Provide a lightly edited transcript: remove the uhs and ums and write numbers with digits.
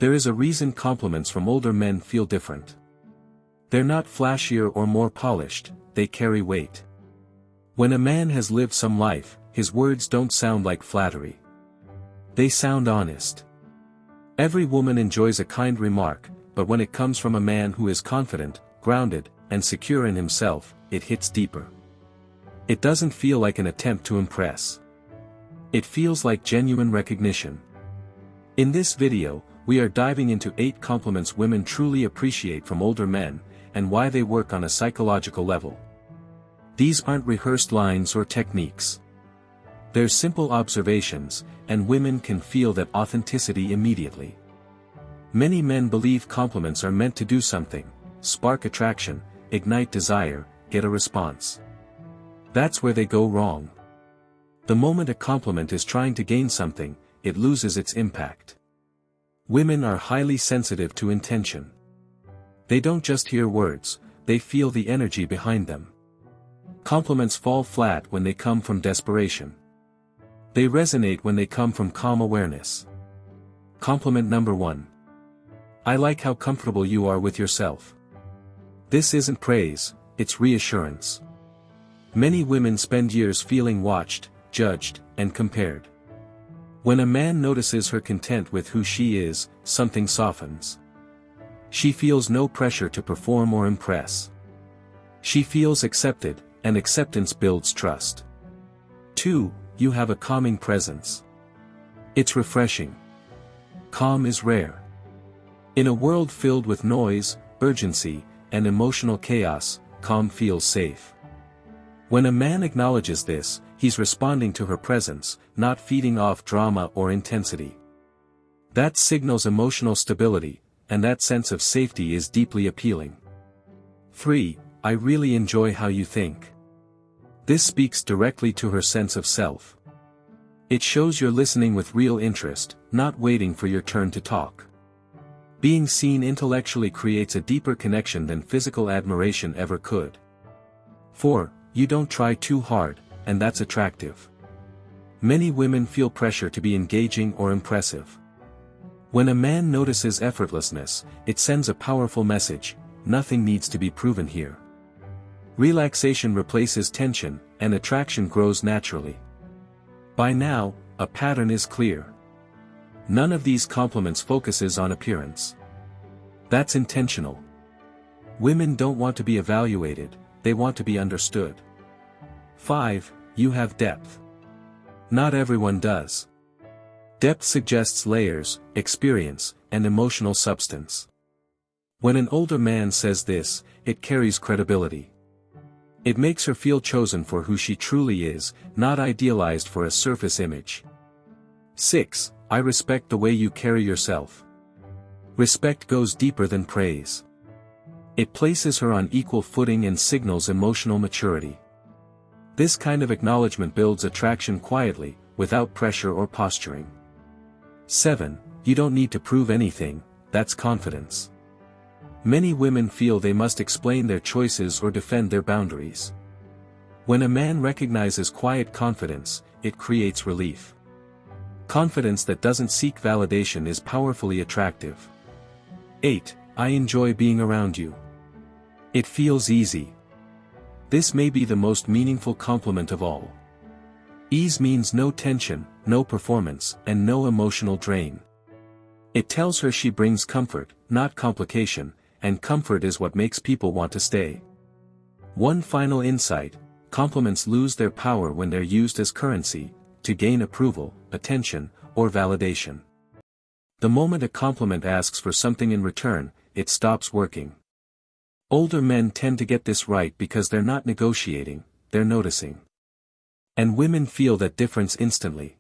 There is a reason compliments from older men feel different. They're not flashier or more polished, they carry weight. When a man has lived some life, his words don't sound like flattery. They sound honest. Every woman enjoys a kind remark, but when it comes from a man who is confident, grounded, and secure in himself, it hits deeper. It doesn't feel like an attempt to impress. It feels like genuine recognition. In this video, we are diving into 8 compliments women truly appreciate from older men, and why they work on a psychological level. These aren't rehearsed lines or techniques. They're simple observations, and women can feel that authenticity immediately. Many men believe compliments are meant to do something: spark attraction, ignite desire, get a response. That's where they go wrong. The moment a compliment is trying to gain something, it loses its impact. Women are highly sensitive to intention. They don't just hear words, they feel the energy behind them. Compliments fall flat when they come from desperation. They resonate when they come from calm awareness. Compliment number 1. I like how comfortable you are with yourself. This isn't praise, it's reassurance. Many women spend years feeling watched, judged, and compared. When a man notices her content with who she is, something softens. She feels no pressure to perform or impress. She feels accepted, and acceptance builds trust. 2. You have a calming presence. It's refreshing. Calm is rare. In a world filled with noise, urgency, and emotional chaos, calm feels safe. When a man acknowledges this, he's responding to her presence, not feeding off drama or intensity. That signals emotional stability, and that sense of safety is deeply appealing. 3. I really enjoy how you think. This speaks directly to her sense of self. It shows you're listening with real interest, not waiting for your turn to talk. Being seen intellectually creates a deeper connection than physical admiration ever could. 4. You don't try too hard, and that's attractive. Many women feel pressure to be engaging or impressive. When a man notices effortlessness, it sends a powerful message: nothing needs to be proven here. Relaxation replaces tension, and attraction grows naturally. By now, a pattern is clear. None of these compliments focuses on appearance. That's intentional. Women don't want to be evaluated, they want to be understood. 5. You have depth. Not everyone does. Depth suggests layers, experience, and emotional substance. When an older man says this, it carries credibility. It makes her feel chosen for who she truly is, not idealized for a surface image. 6. I respect the way you carry yourself. Respect goes deeper than praise. It places her on equal footing and signals emotional maturity. This kind of acknowledgement builds attraction quietly, without pressure or posturing. 7. You don't need to prove anything, that's confidence. Many women feel they must explain their choices or defend their boundaries. When a man recognizes quiet confidence, it creates relief. Confidence that doesn't seek validation is powerfully attractive. 8. I enjoy being around you. It feels easy. This may be the most meaningful compliment of all. Ease means no tension, no performance, and no emotional drain. It tells her she brings comfort, not complication, and comfort is what makes people want to stay. One final insight: compliments lose their power when they're used as currency, to gain approval, attention, or validation. The moment a compliment asks for something in return, it stops working. Older men tend to get this right because they're not negotiating, they're noticing. And women feel that difference instantly.